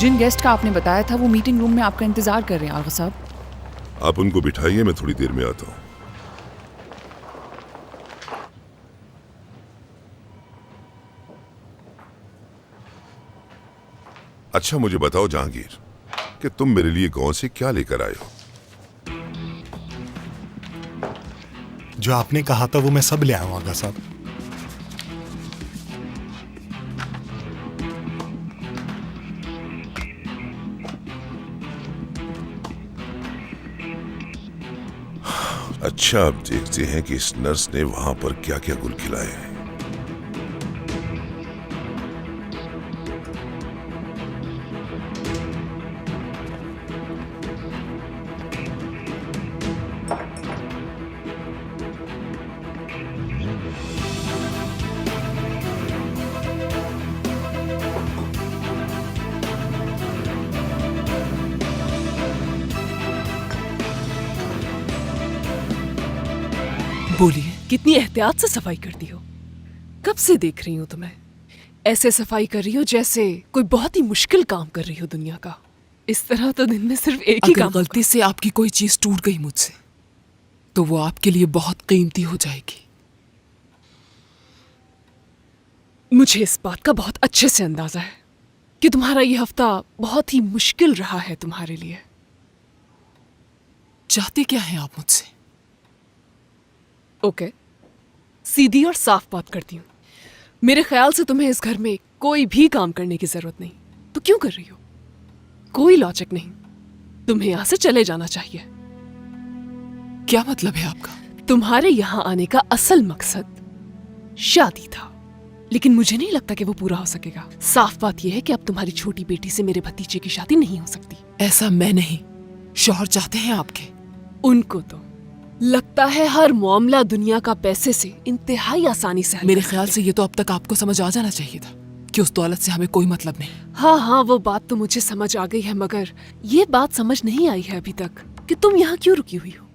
जिन guest का आपने बताया था वो मीटिंग रूम में आपका इंतजार कर रहे हैं आगा साहब। आप उनको बिठाइए, मैं थोड़ी देर में आता हूँ। अच्छा मुझे बताओ जहांगीर कि तुम मेरे लिए गांव से क्या लेकर आए हो? जो आपने कहा था वो मैं सब ले आया हूं आगा साहब। अच्छा अब देखते हैं कि इस नर्स ने वहां पर क्या क्या गुल खिलाए हैं। बोलिए, कितनी एहतियात से सफाई करती हो? कब से देख रही हूँ तुम्हें ऐसे सफाई कर रही हो जैसे कोई बहुत ही मुश्किल काम कर रही हो दुनिया का। इस तरह तो दिन में सिर्फ एक ही काम। अगर गलती से आपकी कोई चीज टूट गई मुझसे तो वो आपके लिए बहुत कीमती हो जाएगी। मुझे इस बात का बहुत अच्छे से अंदाजा है कि तुम्हारा ये हफ्ता बहुत ही मुश्किल रहा है तुम्हारे लिए। चाहते क्या हैं आप मुझसे? ओके, सीधी और साफ बात करती हूँ। मेरे ख्याल से तुम्हें इस घर में कोई भी काम करने की जरूरत नहीं, तो क्यों कर रही हो? कोई लॉजिक नहीं, तुम्हें यहां से चले जाना चाहिए। क्या मतलब है आपका? तुम्हारे यहां आने का असल मकसद शादी था, लेकिन मुझे नहीं लगता कि वो पूरा हो सकेगा। साफ बात यह है कि अब तुम्हारी छोटी बेटी से मेरे भतीजे की शादी नहीं हो सकती। ऐसा मैं नहीं, शौहर चाहते हैं आपके। उनको तो लगता है हर मामला दुनिया का पैसे से इंतहाई आसानी से हल मेरे कर ख्याल सकते से ये तो अब तक आपको समझ आ जाना चाहिए था कि उस दौलत से हमें कोई मतलब नहीं। हैं। हाँ, वो बात तो मुझे समझ आ गई है, मगर ये बात समझ नहीं आई है अभी तक कि तुम यहाँ क्यों रुकी हुई हो।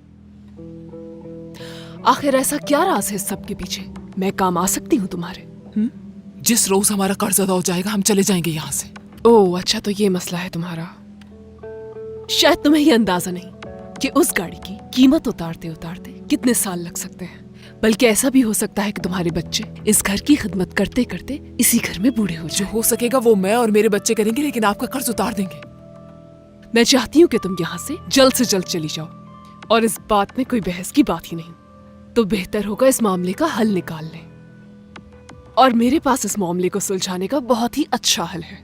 आखिर ऐसा क्या राज है इस सब के पीछे? मैं काम आ सकती हूँ तुम्हारे? जिस रोज हमारा कर्ज अदा हो जाएगा हम चले जाएंगे यहाँ से। ओह अच्छा, तो ये मसला है तुम्हारा। शायद तुम्हें ये अंदाजा नहीं कि उस गाड़ी की कीमत उतारते उतारते कितने साल लग सकते हैं। बल्कि ऐसा भी हो सकता है कि तुम्हारे बच्चे इस घर की खिदमत करते करते इसी घर में बूढ़े हो जो जाएं। हो सकेगा वो मैं और मेरे बच्चे करेंगे, लेकिन आपका कर्ज उतार देंगे। मैं चाहती हूँ कि तुम यहाँ से जल्द चली जाओ, और इस बात में कोई बहस की बात ही नहीं। तो बेहतर होगा इस मामले का हल निकाल लें, और मेरे पास इस मामले को सुलझाने का बहुत ही अच्छा हल है।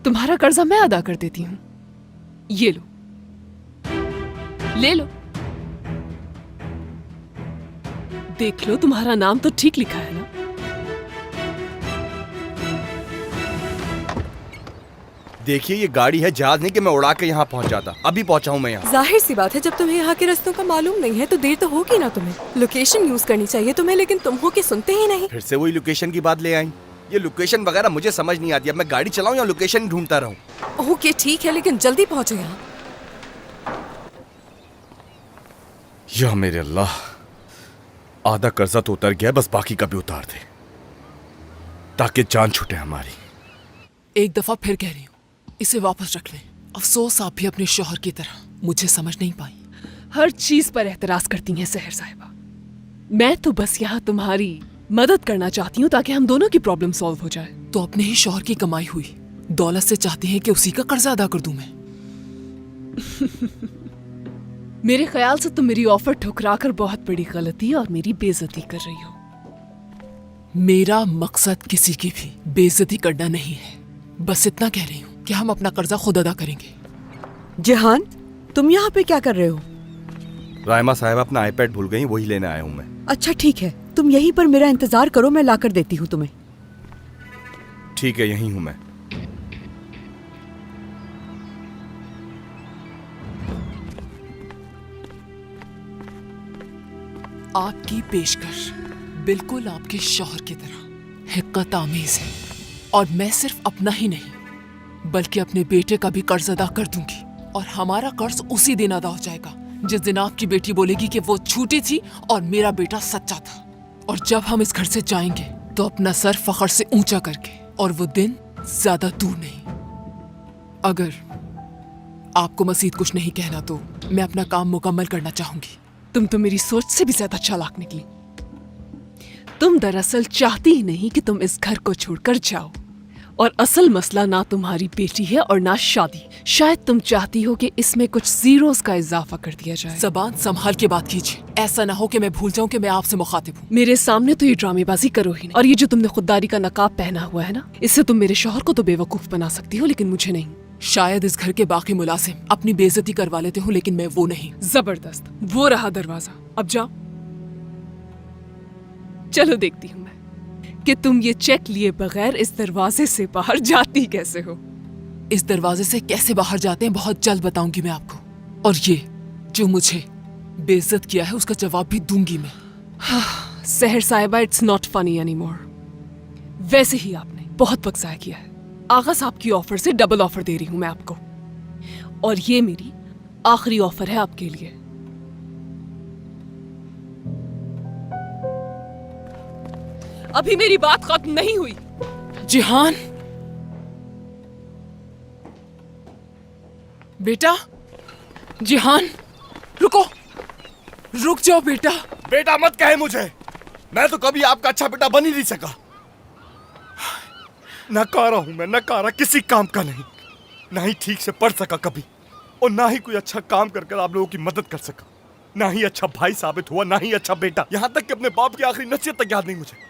तुम्हारा कर्जा मैं अदा कर देती हूँ। ये लो, ले लो। देख लो, तुम्हारा नाम तो ठीक लिखा है ना? देखिए ये गाड़ी है, जहाज नहीं कि मैं उड़ा के यहाँ पहुँच जाता। अभी पहुँचा हूँ मैं यहाँ। जाहिर सी बात है, जब तुम्हें यहाँ के रास्तों का मालूम नहीं है तो देर तो होगी ना। तुम्हें लोकेशन यूज करनी चाहिए तुम्हें, लेकिन तुम हो के सुनते ही नहीं। फिर से वही लोकेशन की बात ले आई। ये लोकेशन वगैरह मुझे समझ नहीं आती। अब मैं गाड़ी चलाऊं या लोकेशन ढूंढता रहूं? ओके ठीक है, लेकिन जल्दी पहुँचो यहाँ। या मेरे अल्लाह, आधा कर्जा तो उतर गया, बस बाकी का भी उतार दे ताकि जान छूटे हमारी। एक दफा फिर कह रही हूँ, इसे वापस रख लें। अफसोस आप भी अपने शौहर की तरह मुझे समझ नहीं पाई। हर चीज पर एतराज करती हैं सहर साहिबा। मैं तो बस यहाँ तुम्हारी मदद करना चाहती हूँ ताकि हम दोनों की प्रॉब्लम सॉल्व हो जाए। तो अपने ही शौहर की कमाई हुई दौलत से चाहती हैं कि उसी का कर्जा अदा कर दूं मैं। मेरे ख्याल से तुम मेरी ऑफर ठुकराकर बहुत बड़ी गलती और मेरी बेइज्जती कर रही हो। मेरा मकसद किसी की भी बेइज्जती करना नहीं है, बस इतना कह रही हूँ कि हम अपना कर्जा खुद अदा करेंगे। जहान, तुम यहाँ पे क्या कर रहे हो? रायमा साहब अपना आईपैड भूल गई, वही लेने आया हूँ मैं। अच्छा ठीक है, तुम यहीं पर मेरा इंतजार करो, मैं लाकर देती हूँ तुम्हें। ठीक है, यहीं हूँ मैं। आपकी पेशकश बिल्कुल आपके शौहर की तरह हिक्कत आमेज है, और मैं सिर्फ अपना ही नहीं बल्कि अपने बेटे का भी कर्ज अदा कर दूंगी। और हमारा कर्ज उसी दिन अदा हो जाएगा जिस दिन आपकी बेटी बोलेगी कि वो झूठी थी और मेरा बेटा सच्चा था। और जब हम इस घर से जाएंगे तो अपना सर फख्र से ऊंचा करके, और वो दिन ज्यादा दूर नहीं। अगर आपको मजीद कुछ नहीं कहना तो मैं अपना काम मुकम्मल करना चाहूंगी। तुम तो मेरी सोच से भी ज्यादा चालाक निकली। तुम दरअसल चाहती ही नहीं कि तुम इस घर को छोड़कर जाओ, और असल मसला ना तुम्हारी बेटी है और ना शादी। शायद तुम चाहती हो कि इसमें कुछ जीरोस का इजाफा कर दिया जाए। जबान संभाल के बात कीजिए, ऐसा ना हो कि मैं भूल जाऊं कि मैं आपसे मुखातिब हूँ। मेरे सामने तो ये ड्रामेबाजी करो ही नहीं। और ये जो तुमने खुददारी का नकाब पहना हुआ है ना, इससे तुम मेरे शौहर को तो बेवकूफ बना सकती हो, लेकिन मुझे नहीं। शायद इस घर के बाकी मुलाजिम अपनी बेइज्जती करवा लेते हो, लेकिन मैं वो नहीं। जबरदस्त, वो रहा दरवाजा, अब जाओ। चलो देखती हूँ मैं कि तुम ये चेक लिए बगैर इस दरवाजे से बाहर जाती कैसे हो। इस दरवाजे से कैसे बाहर जाते हैं बहुत जल्द बताऊंगी मैं आपको, और ये जो मुझे बेइज्जत किया है उसका जवाब भी दूंगी मैं। सहर साहिबा, इट्स नॉट फनी एनीमोर। वैसे ही आपने बहुत वक्त ज़ाया किया है। आगा साहब की ऑफर से डबल ऑफर दे रही हूं मैं आपको, और ये मेरी आखिरी ऑफर है आपके लिए। अभी मेरी बात खत्म नहीं हुई। जिहान, बेटा, जिहान, रुको, रुक जाओ बेटा। बेटा मत कहे मुझे, मैं तो कभी आपका अच्छा बेटा बन ही नहीं सका। नकारा हूं मैं, नकारा, किसी काम का नहीं। ना ही ठीक से पढ़ सका कभी, और ना ही कोई अच्छा काम कर कर आप लोगों की मदद कर सका। ना ही अच्छा भाई साबित हुआ, ना ही अच्छा बेटा। यहाँ तक कि अपने बाप की आखिरी नसीहत तक याद नहीं मुझे।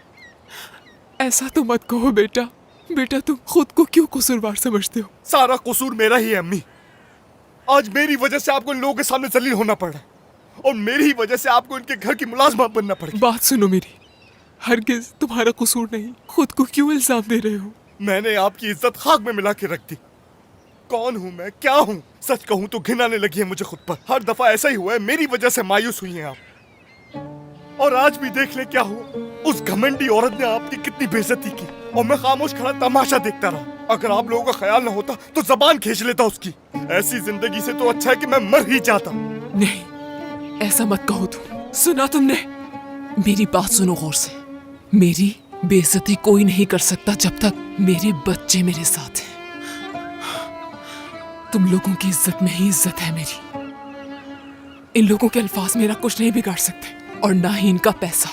ऐसा तो मत कहो बेटा। बेटा तुम खुद को क्यों कसूरवार समझते हो? सारा कसूर मेरा ही है अम्मी। आज मेरी वजह से आपको इन लोगों के सामने जलील होना पड़ रहा है, और मेरी ही वजह से आपको इनके घर की मुलाजमा बनना पड़ेगा। बात सुनो मेरी, हरगिज तुम्हारा कसूर नहीं। खुद को क्यों इल्जाम दे रहे हो? मैंने आपकी इज्जत खाक में मिला के रख दी। कौन हूं मैं, क्या हूं? सच कहूं तो घिन आने लगी है मुझे खुद पर। हर दफा ऐसा ही हुआ है, मेरी वजह से मायूस हुई हैं आप। और आज भी देख ले क्या हुआ। उस घमंडी औरत ने आपकी कितनी बेइज्जती की, और मैं खामोश खड़ा तमाशा देखता रहा। अगर आप लोगों का ख्याल न होता तो जबान खींच लेता उसकी। ऐसी जिंदगी से तो अच्छा है कि मैं मर ही जाता। नहीं, ऐसा मत कहो तुम। सुना तुमने? मेरी बात सुनो गौर से। मेरी बेइज्जती कोई नहीं कर सकता जब तक मेरे बच्चे मेरे साथ हैं। तुम लोगों की इज्जत में ही इज्जत है मेरी। इन लोगों के अल्फाज मेरा कुछ नहीं बिगाड़ सकते, और ना ही इनका पैसा।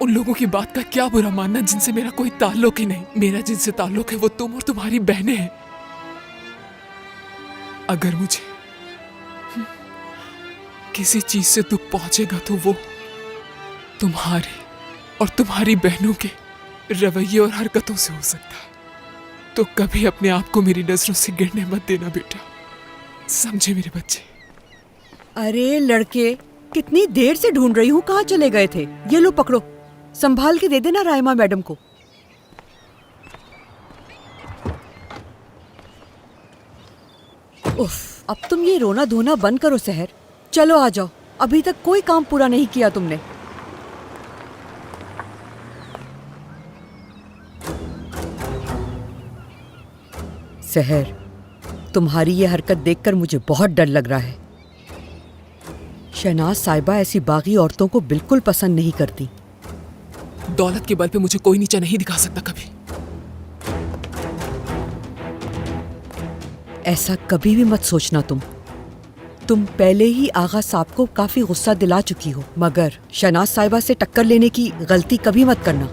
उन लोगों की बात का क्या बुरा मानना जिनसे मेरा कोई ताल्लुक ही नहीं। मेरा जिनसे ताल्लुक है वो तुम और तुम्हारी बहनें हैं। अगर मुझे किसी चीज से दुख पहुंचेगा तो वो तुम्हारे और तुम्हारी बहनों के रवैये और हरकतों से हो सकता है। तो कभी अपने आप को मेरी नजरों से गिरने मत देना बेटा, समझे मेरे बच्चे? अरे लड़के, कितनी देर से ढूंढ रही हूँ, कहाँ चले गए थे? ये लो पकड़ो, संभाल के दे देना राइमा मैडम को। उफ, अब तुम ये रोना धोना बंद करो सहर। चलो आ जाओ, अभी तक कोई काम पूरा नहीं किया तुमने। सहर, तुम्हारी ये हरकत देखकर मुझे बहुत डर लग रहा है। शहनाज साहिबा ऐसी बागी औरतों को बिल्कुल पसंद नहीं करती। दौलत के बल पे मुझे कोई नीचा नहीं दिखा सकता कभी। ऐसा कभी भी मत सोचना। तुम पहले ही आगा साहब को काफी गुस्सा दिला चुकी हो, मगर शहनाज साहिबा से टक्कर लेने की गलती कभी मत करना।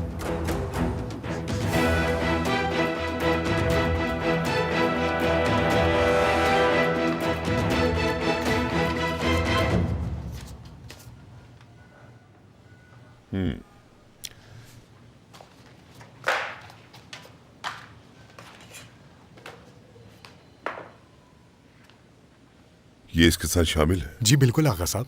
ये इसके साथ शामिल है? जी बिल्कुल आगा साहब।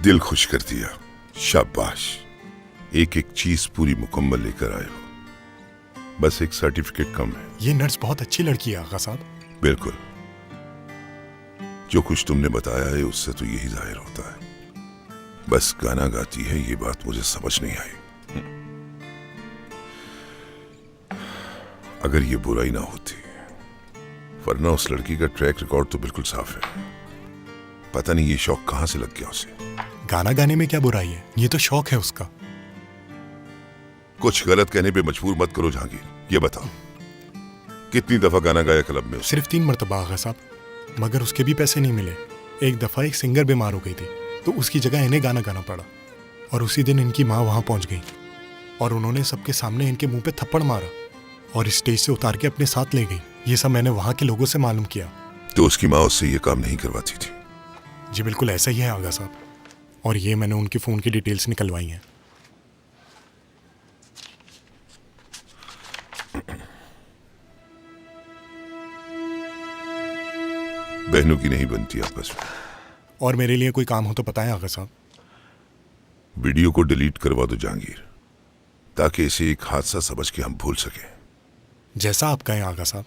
दिल खुश कर दिया, शाबाश। एक एक चीज पूरी मुकम्मल लेकर आए हो, बस एक सर्टिफिकेट कम है। ये नर्स बहुत अच्छी लड़की है आगा साहब। बिल्कुल, जो कुछ तुमने बताया है उससे तो यही जाहिर होता है। बस गाना गाती है, ये बात मुझे समझ नहीं आई। अगर ये बुराई ना होती, वरना उस लड़की का ट्रैक रिकॉर्ड तो बिल्कुल साफ है। पता नहीं ये शौक कहां से लग गया उसे। गाना गाने में क्या बुराई है, ये तो शौक है उसका। कुछ गलत कहने पे मजबूर मत करो जहांगीर। ये बताओ कितनी दफा गाना गाया क्लब में उसे? सिर्फ 3 मरतबा आगा साहब, मगर उसके भी पैसे नहीं मिले। एक दफा एक सिंगर बीमार हो गई थी, तो उसकी जगह इन्हें गाना गाना पड़ा। और उसी दिन इनकी माँ वहां पहुंच गई और उन्होंने सबके सामने इनके मुंह पे थप्पड़ मारा और स्टेज से उतार के अपने साथ ले गई। ये सब मैंने वहां के लोगों से मालूम किया। तो उसकी माँ उससे ये काम नहीं करवाती थी? जी बिल्कुल ऐसा ही है आगा साहब, और ये मैंने उनकी फोन की डिटेल्स निकलवाई हैं। बहनों की नहीं बनती आपस में। और मेरे लिए कोई काम हो तो बताएं आगा साहब। वीडियो को डिलीट करवा दो जहांगीर, ताकि इसे एक हादसा समझ के हम भूल सकें। जैसा आप कहें आगा साहब।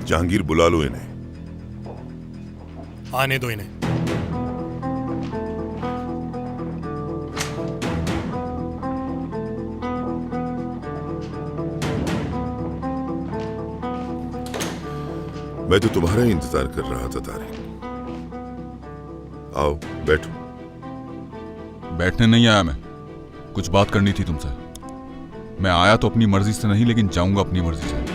जहांगीर बुला लो इन्हें। आने दो इन्हें। मैं तो तुम्हारा ही इंतजार कर रहा था तारिक। आओ बैठो। बैठने नहीं आया मैं, कुछ बात करनी थी तुमसे। मैं आया तो अपनी मर्जी से नहीं, लेकिन जाऊंगा अपनी मर्जी से।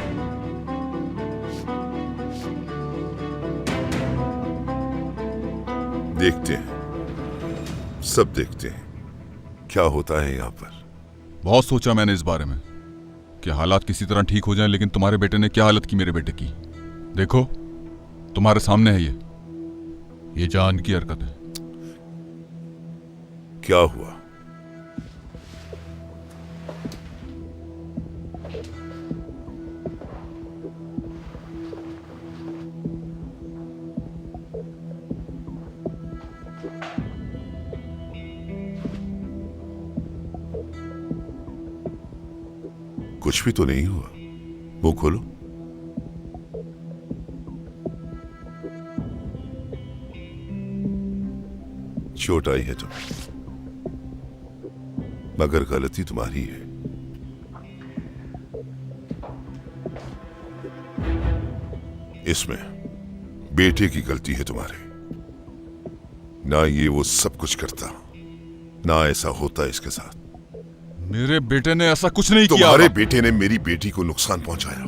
देखते हैं, सब देखते हैं क्या होता है यहाँ पर। बहुत सोचा मैंने इस बारे में कि हालात किसी तरह ठीक हो जाएं, लेकिन तुम्हारे बेटे ने क्या हालत की मेरे बेटे की। देखो तुम्हारे सामने है ये जान की हरकत है। क्या हुआ? कुछ भी तो नहीं हुआ, मुंह खोलो। चोट आई है तुम्हें, मगर गलती तुम्हारी है। इसमें बेटे की गलती है तुम्हारे। ना ये वो सब कुछ करता, ना ऐसा होता इसके साथ। मेरे बेटे ने ऐसा कुछ नहीं किया। तुम्हारे बेटे ने मेरी बेटी को नुकसान पहुंचाया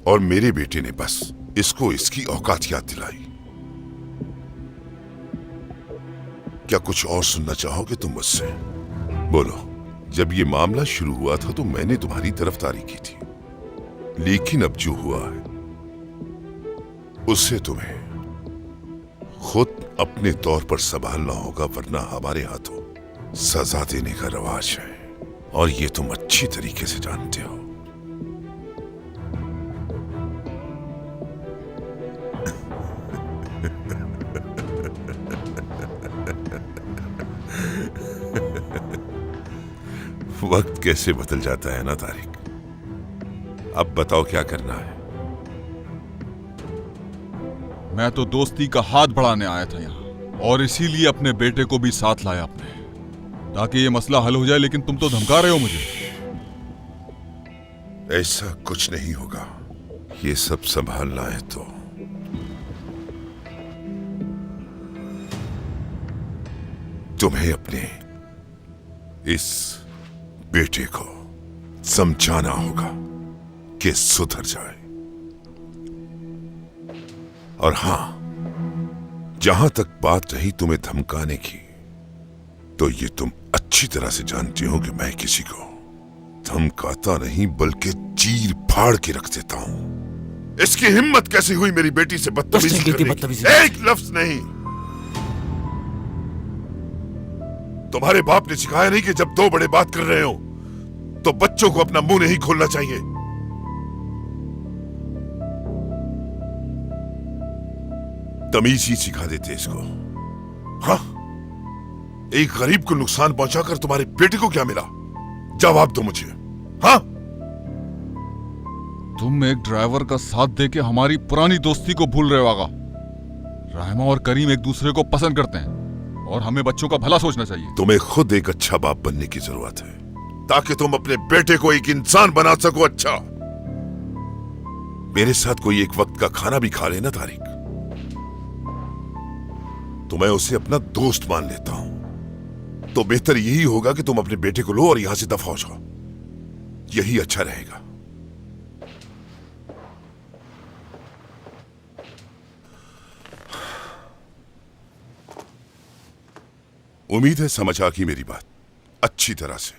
और मेरे बेटे ने बस इसको इसकी औकात याद दिलाई। क्या कुछ और सुनना चाहोगे तुम मुझसे? बोलो। जब ये मामला शुरू हुआ था तो मैंने तुम्हारी तरफदारी की थी, लेकिन अब जो हुआ है उससे तुम्हें खुद अपने तौर पर संभालना होगा, वरना हमारे हाथों सजा देने का रवाज है और ये तुम अच्छी तरीके से जानते हो। वक्त कैसे बदल जाता है ना तारिक। अब बताओ क्या करना है? मैं तो दोस्ती का हाथ बढ़ाने आया था यहाँ, और इसीलिए अपने बेटे को भी साथ लाया अपने, ताकि ये मसला हल हो जाए। लेकिन तुम तो धमका रहे हो मुझे। ऐसा कुछ नहीं होगा। ये सब संभालना है तो तुम्हें अपने इस बेटे को समझाना होगा कि सुधर जाए। और हां, जहां तक बात रही तुम्हें धमकाने की, तो ये तुम अच्छी तरह से जानती हो कि मैं किसी को धमकाता नहीं बल्कि चीर फाड़ के रख देता हूं। इसकी हिम्मत कैसे हुई मेरी बेटी से बदतमीजी करने की? एक लफ्ज नहीं। तुम्हारे बाप ने सिखाया नहीं कि जब दो बड़े बात कर रहे हो तो बच्चों को अपना मुंह नहीं खोलना चाहिए। तमीज ही सिखा देते इसको। हाँ, एक गरीब को नुकसान पहुंचाकर तुम्हारे बेटे को क्या मिला? जवाब दो मुझे। हाँ, तुम एक ड्राइवर का साथ देके हमारी पुरानी दोस्ती को भूल रहे हो आगा। रहमा और करीम एक दूसरे को पसंद करते हैं और हमें बच्चों का भला सोचना चाहिए। तुम्हें खुद एक अच्छा बाप बनने की जरूरत है ताकि तुम अपने बेटे को एक इंसान बना सको। अच्छा, मेरे साथ कोई एक वक्त का खाना भी खा लेना तारिक, तो मैं उसे अपना दोस्त मान लेता हूं। तो बेहतर यही होगा कि तुम अपने बेटे को लो और यहां से दफा हो जाओ। यही अच्छा रहेगा। उम्मीद है समझ आ गई मेरी बात अच्छी तरह से।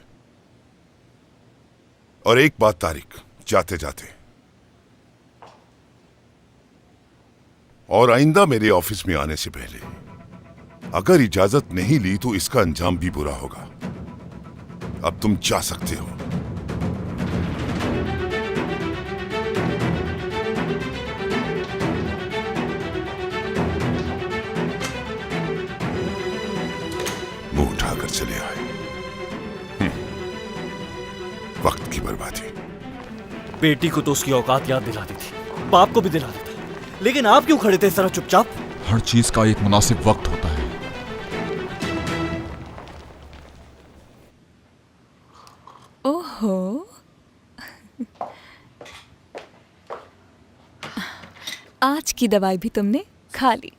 और एक बात तारिक, जाते जाते, और आइंदा मेरे ऑफिस में आने से पहले अगर इजाजत नहीं ली तो इसका अंजाम भी बुरा होगा। अब तुम जा सकते हो। मुंह उठाकर चले आए। वक्त की बर्बादी। बेटी को तो उसकी औकात याद दिलाती थी, बाप को भी दिला देता, लेकिन आप क्यों खड़े थे इस तरह चुपचाप? हर चीज का एक मुनासिब वक्त होता है। ओहो, आज की दवाई भी तुमने खा ली।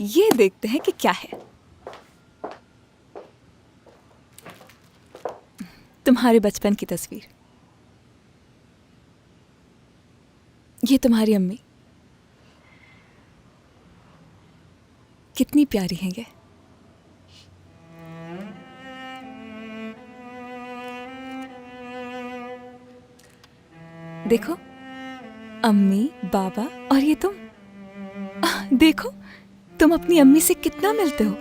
ये देखते हैं कि क्या है। तुम्हारे बचपन की तस्वीर। ये तुम्हारी अम्मी, कितनी प्यारी हैं ये। देखो, अम्मी, बाबा और ये तुम। देखो, तुम अपनी अम्मी से कितना मिलते हो।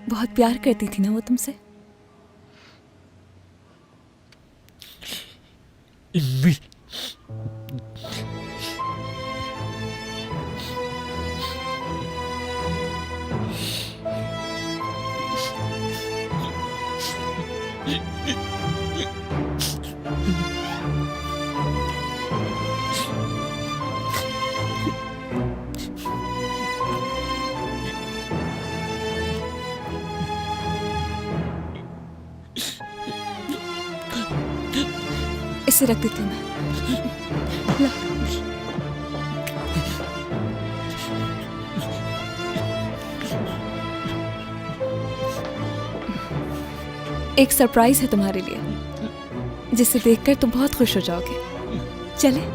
बहुत प्यार करती थी ना वो तुमसे। इसे रख देती हूँ मैं। ला। एक सरप्राइज है तुम्हारे लिए जिसे देखकर तुम बहुत खुश हो जाओगे। चले?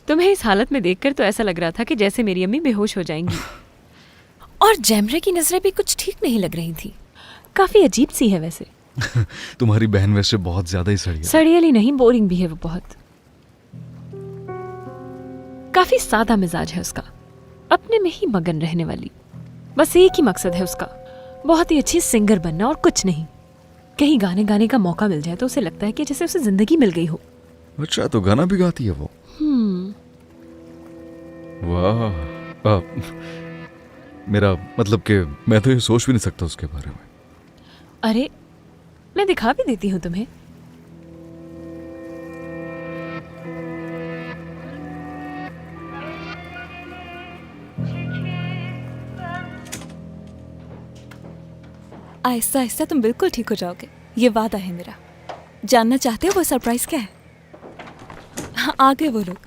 तुम्हें इस हालत में देखकर तो ऐसा लग रहा था कि जैसे मेरी अम्मी बेहोश हो जाएंगी। और जैमरे की नजरें भी कुछ ठीक नहीं लग रही थी। काफी अजीब सी है वैसे। तुम्हारी बहन वैसे बहुत ज्यादा ही सड़ियल। सड़ियल नहीं, बोरिंग भी है वो बहुत। काफी सादा मिजाज है उसका, अपने में ही मगन रहने वाली। बस एक ही मकसद है उसका, बहुत ही अच्छी सिंगर बनना और कुछ नहीं। कहीं गाने गाने का मौका मिल जाए तो उसे लगता है कि जैसे उसे जिंदगी मिल गई हो। अच्छा, तो गाना भी गाती है वो? वाह, मेरा मतलब कि मैं तो ये सोच भी नहीं सकता उसके बारे में। अरे मैं दिखा भी देती हूँ तुम्हें। आहिस्ता आहिस्ता तुम बिल्कुल ठीक हो जाओगे, ये वादा है मेरा। जानना चाहते हो वो सरप्राइज क्या है? हाँ, आ गए वो लोग।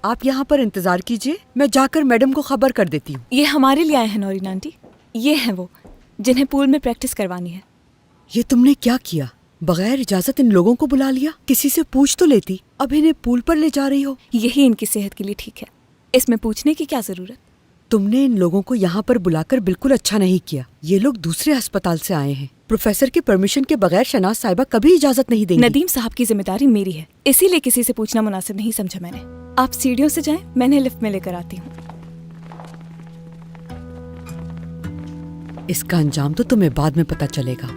आप यहाँ पर इंतजार कीजिए, मैं जाकर मैडम को खबर कर देती हूँ। ये हमारे लिए आए हैं नौरीन आंटी। ये हैं वो जिन्हें पूल में प्रैक्टिस करवानी है। ये तुमने क्या किया? बगैर इजाजत इन लोगों को बुला लिया? किसी से पूछ तो लेती। अब इन्हें पूल पर ले जा रही हो। यही इनकी सेहत के लिए ठीक है, इसमें पूछने की क्या जरूरत। तुमने इन लोगों को यहाँ पर बुलाकर बिल्कुल अच्छा नहीं किया। ये लोग दूसरे अस्पताल से आए हैं। प्रोफेसर के परमिशन के बगैर शनाज साहिबा कभी इजाजत नहीं देंगी। नदीम साहब की जिम्मेदारी मेरी है, इसीलिए किसी से पूछना मुनासिब नहीं समझा मैंने। आप सीढ़ियों से जाएं, मैं इन्हें लिफ्ट में लेकर आती हूँ। इसका अंजाम तो तुम्हें बाद में पता चलेगा।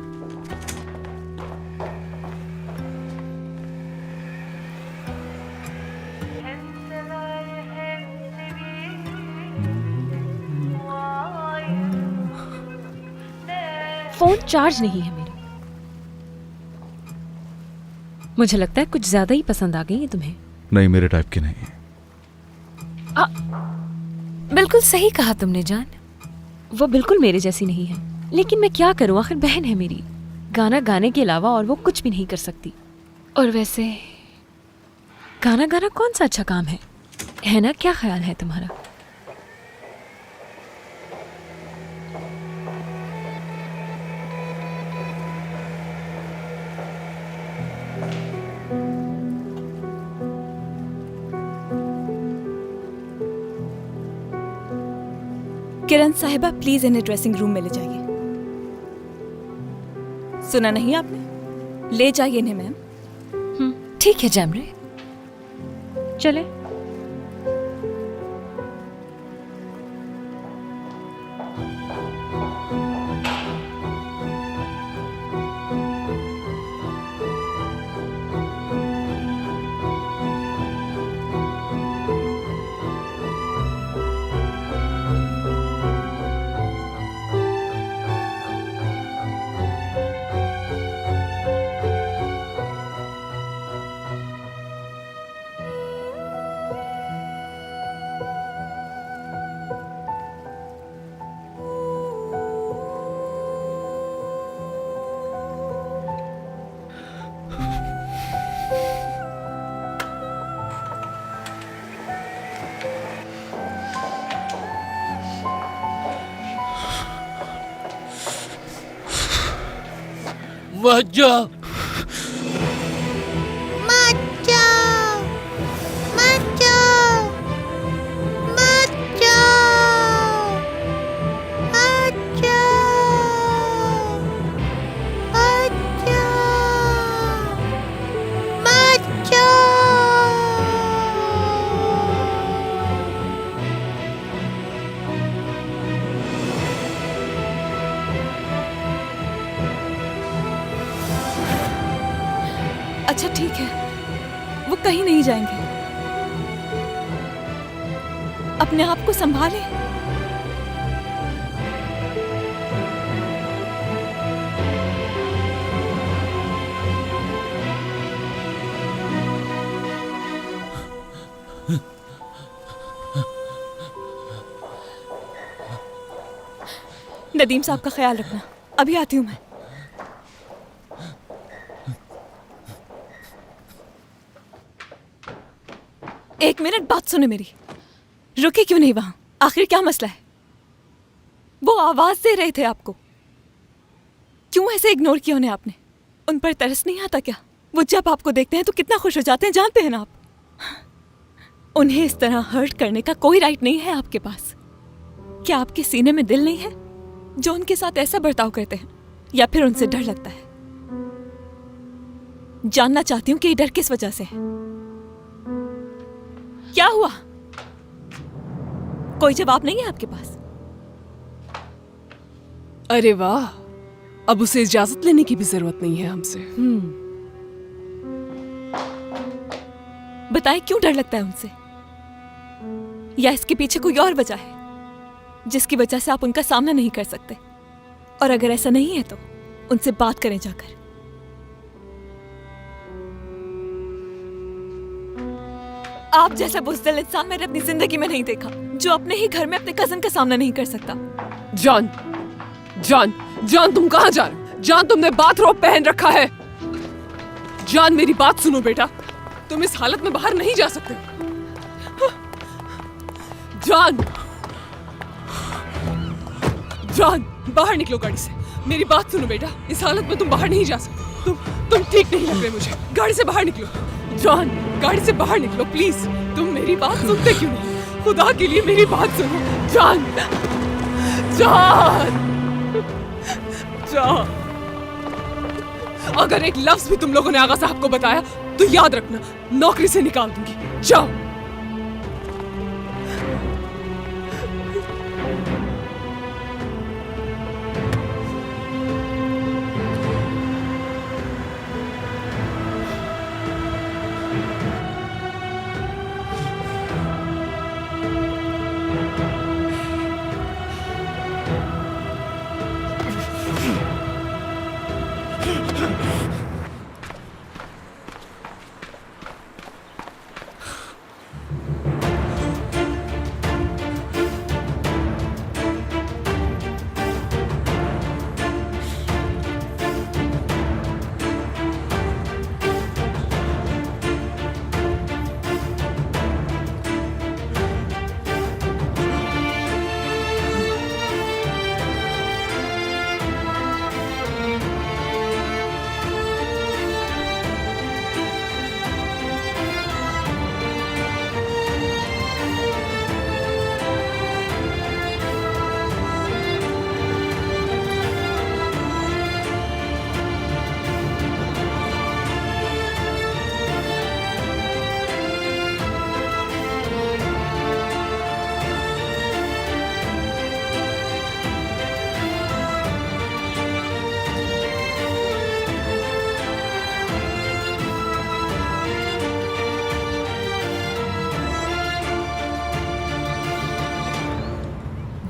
फोन चार्ज नहीं है मेरी। मुझे लगता है कुछ ज्यादा ही पसंद आ गई है तुम्हें। नहीं, मेरे टाइप की नहीं। बिल्कुल सही कहा तुमने जान, वो बिल्कुल मेरे जैसी नहीं है। लेकिन मैं क्या करूं, आखिर बहन है मेरी। गाना गाने के अलावा और वो कुछ भी नहीं कर सकती। और वैसे गाना गाना कौन सा अच्छा काम है ना? क्या ख्याल है तुम्हारा? किरण साहिबा प्लीज इन्हें ड्रेसिंग रूम में ले जाइए। सुना नहीं आपने? ले जाइए इन्हें मैम। ठीक है जैमरे, चले। वज्जा अच्छा ठीक है, वो कहीं नहीं जाएंगे। अपने आप को संभालें। नदीम साहब का ख्याल रखना, अभी आती हूँ मैं। एक मिनट बात सुने मेरी। रुके क्यों नहीं वहां? आखिर क्या मसला है? वो आवाज दे रहे थे आपको, क्यों ऐसे इग्नोर किया उन्हें आपने? उन पर तरस नहीं आता क्या? वो जब आपको देखते हैं तो कितना खुश हो जाते हैं, जानते हैं ना आप? उन्हें इस तरह हर्ट करने का कोई राइट नहीं है आपके पास। क्या आपके सीने में दिल नहीं है जो उनके साथ ऐसा बर्ताव करते हैं, या फिर उनसे डर लगता है? जानना चाहती हूँ कि ये डर किस वजह से है। क्या हुआ? कोई जवाब नहीं है आपके पास? अरे वाह, अब उसे इजाजत लेने की भी जरूरत नहीं है हमसे। बताएं क्यों डर लगता है उनसे? या इसके पीछे कोई और वजह है जिसकी वजह से आप उनका सामना नहीं कर सकते? और अगर ऐसा नहीं है तो उनसे बात करें जाकर। आप जैसा बुज़दिल इंसान मैंने अपनी जिंदगी में नहीं देखा, जो अपने ही घर में अपने कजन का सामना नहीं कर सकता। जान, जान, जान, तुम कहाँ जा रहे हो? जान, तुमने बाथरोब पहन रखा है। जान, मेरी बात सुनो बेटा, तुम इस हालत में बाहर नहीं जा सकते। जान, जान, बाहर निकलो गाड़ी से। मेरी बात सुनो बेटा, इस हालत में तुम बाहर नहीं जा सकते। तुम ठीक नहीं लग रहे मुझे। गाड़ी से बाहर निकलो। जान, गाड़ी से बाहर निकलो प्लीज। तुम मेरी बात सुनते क्यों नहीं? खुदा के लिए मेरी बात सुनो। जान, जान, जान। अगर एक लफ्ज भी तुम लोगों ने आगा साहब को बताया तो याद रखना, नौकरी से निकाल दूंगी। जाओ।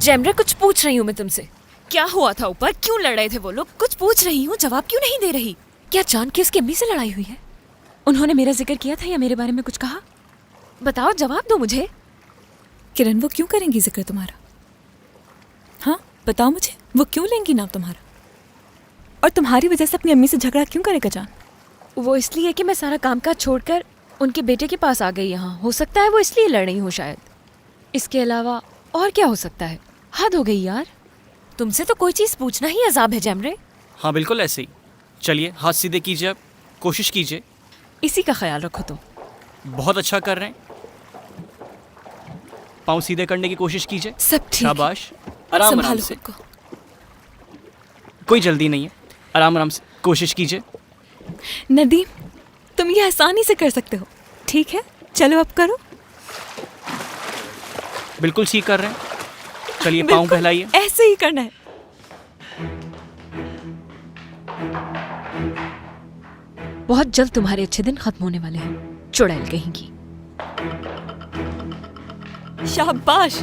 जेमरे, कुछ पूछ रही हूँ मैं तुमसे। क्या हुआ था ऊपर? क्यों लड़ रहे थे वो लोग? कुछ पूछ रही हूँ, जवाब क्यों नहीं दे रही? क्या जान के उसकी अम्मी से लड़ाई हुई है? उन्होंने मेरा जिक्र किया था या मेरे बारे में कुछ कहा? बताओ, जवाब दो मुझे। किरण, वो क्यों करेंगी जिक्र तुम्हारा? हाँ बताओ मुझे, वो क्यों लेंगी नाम तुम्हारा? और तुम्हारी वजह से अपनी अम्मी से झगड़ा क्यों करेगा जान? वो इसलिए कि मैं सारा काम काज छोड़कर उनके बेटे के पास आ गई यहाँ। हो सकता है वो इसलिए लड़ रही हो शायद। इसके अलावा और क्या हो सकता है? हद हो गई यार, तुमसे तो कोई चीज़ पूछना ही अजाब है जेमरे। हाँ बिल्कुल ऐसे ही। चलिए हाथ सीधे कीजिए, अब कोशिश कीजिए। इसी का ख्याल रखो तुम। बहुत अच्छा कर रहे हैं। पाँव सीधे करने की कोशिश कीजिए। सब ठीक है। शाबाश। आराम आराम संभालो से, खुद को। कोई जल्दी नहीं है। आराम आराम से कोशिश कीजिए। नदीम, तुम ये आसानी से कर सकते हो, ठीक है? चलो अब करो। बिल्कुल ठीक कर रहे हैं। चलिए पाँव बिल्कुल फैलाइए। ऐसे ही करना है। बहुत जल्द तुम्हारे अच्छे दिन खत्म होने वाले हैं, चुड़ैल कहेंगी। शाबाश,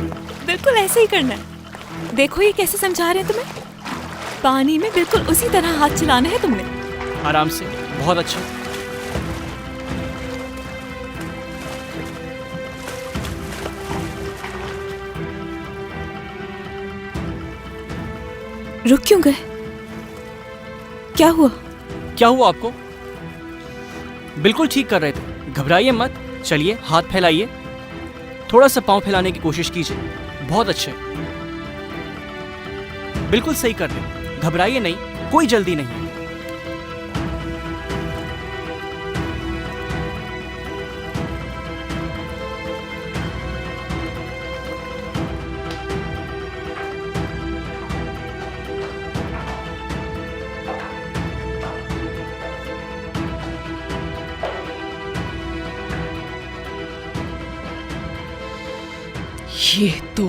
बिल्कुल ऐसे ही करना है। देखो ये कैसे समझा रहे हैं तुम्हें। पानी में बिल्कुल उसी तरह हाथ चलाना है तुमने। आराम से, बहुत अच्छा। रुक क्यों गए? क्या हुआ? क्या हुआ आपको? बिल्कुल ठीक कर रहे थे, घबराइए मत। चलिए हाथ फैलाइए, थोड़ा सा पाँव फैलाने की कोशिश कीजिए। बहुत अच्छे, बिल्कुल सही कर रहे हैं। घबराइए नहीं, कोई जल्दी नहीं। ये तो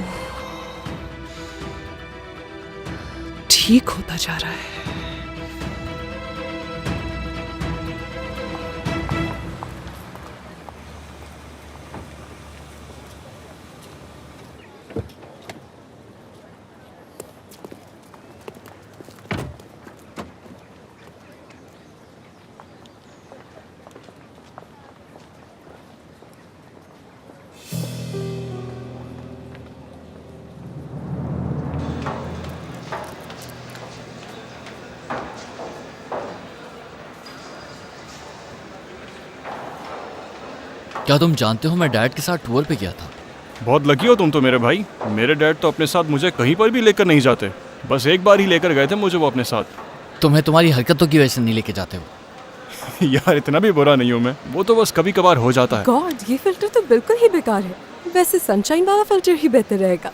ठीक होता जा रहा है। क्या तुम जानते हो मैं डैड के साथ टूर पे गया था? बहुत लकी हो तुम तो मेरे भाई। मेरे डैड तो अपने साथ मुझे कहीं पर भी लेकर नहीं जाते, बस एक बार ही लेकर गए थे मुझे वो अपने साथ। तुम्हें तुम्हारी हरकतों की वजह से नहीं लेके जाते हो। यार इतना भी बुरा नहीं हूँ मैं, वो तो बस कभी कभार हो जाता है। गॉड, ये फिल्टर तो बिल्कुल ही बेकार है। वैसे सनशाइन वाला फिल्टर ही बेहतर रहेगा।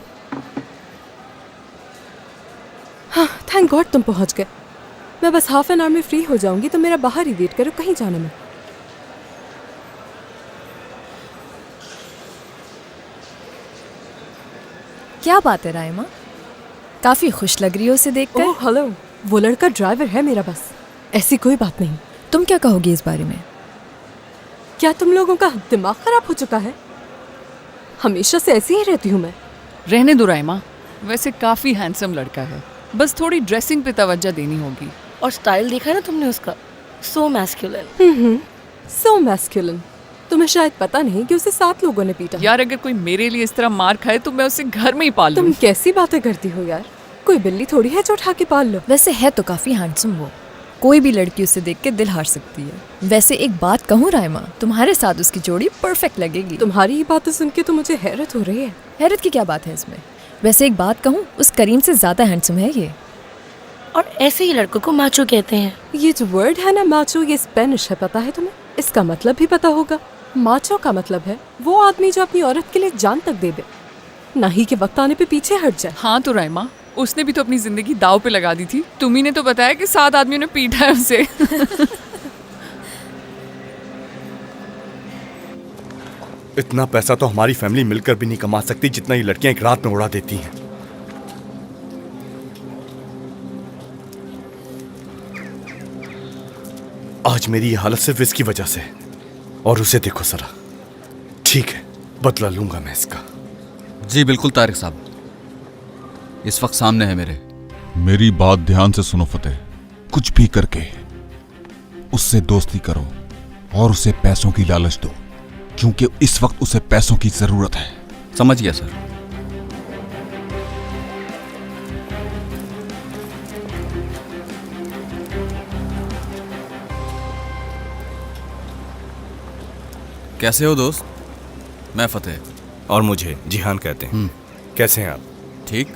हाँ, थैंक गॉड तुम पहुंच गए। मैं बस हाफ एन आवर में फ्री हो जाऊंगी, तो मेरा बाहर ही वेट करो, कहीं जाने में। क्या बात है राइमा, काफी खुश लग रही हो उसे देखकर। ओह हेलो, वो लड़का ड्राइवर है मेरा बस, ऐसी कोई बात नहीं। तुम क्या कहोगी इस बारे में? क्या तुम लोगों का दिमाग खराब हो चुका है? हमेशा से ऐसी ही रहती हूँ मैं। रहने दो राइमा, वैसे काफी हैंडसम लड़का है, बस थोड़ी ड्रेसिंग पे तवज्जो देनी होगी। और स्टाइल देखा है ना तुमने उसका, सो मैस्कुलिन। सो मैस्कुलिन। तुम्हें शायद पता नहीं कि उसे 7 लोगों ने पीटा। यार अगर कोई मेरे लिए इस तरह मार खाए तो मैं उसे घर में ही पाल लूं। तुम कैसी बातें करती हो यार, कोई बिल्ली थोड़ी है जो उठा के पाल लो। वैसे है तो काफी हैंडसम वो, कोई भी लड़की उसे देख के दिल हार सकती है। वैसे एक बात कहूँ राइमा, तुम्हारे साथ उसकी जोड़ी परफेक्ट लगेगी। तुम्हारी ये बातें सुन के तो मुझे हैरत हो रही है। हैरत की क्या बात है इसमें? वैसे एक बात कहूँ, उस करीम से ज्यादा हैंडसम है ये। और ऐसे ही लड़कों को माचो कहते हैं। ये जो वर्ड है ना माचो, ये स्पेनिश है, पता है तुम्हें? इसका मतलब भी पता होगा। माचो का मतलब है वो आदमी जो अपनी औरत के लिए जान तक दे दे, ना ही के वक्त आने पे पीछे हट जाए। हाँ तो राइमा, उसने भी तो अपनी जिंदगी दाव पे लगा दी थी। तुम्ही ने तो बताया कि 7 आदमियों ने पीटा है उसे। इतना पैसा तो हमारी फैमिली मिलकर भी नहीं कमा सकती जितना ये लड़कियां एक रात में उड़ा देती हैं। आज मेरी ये हालत सिर्फ इसकी वजह से है, और उसे देखो जरा। ठीक है, बदला लूंगा मैं इसका। जी बिल्कुल तारिक साहब, इस वक्त सामने है मेरे। मेरी बात ध्यान से सुनो फतेह, कुछ भी करके उससे दोस्ती करो और उसे पैसों की लालच दो, क्योंकि इस वक्त उसे पैसों की जरूरत है। समझ गया सर। कैसे हो दोस्त? मैं फतेह। और मुझे जिहान कहते हैं। कैसे हैं आप? ठीक।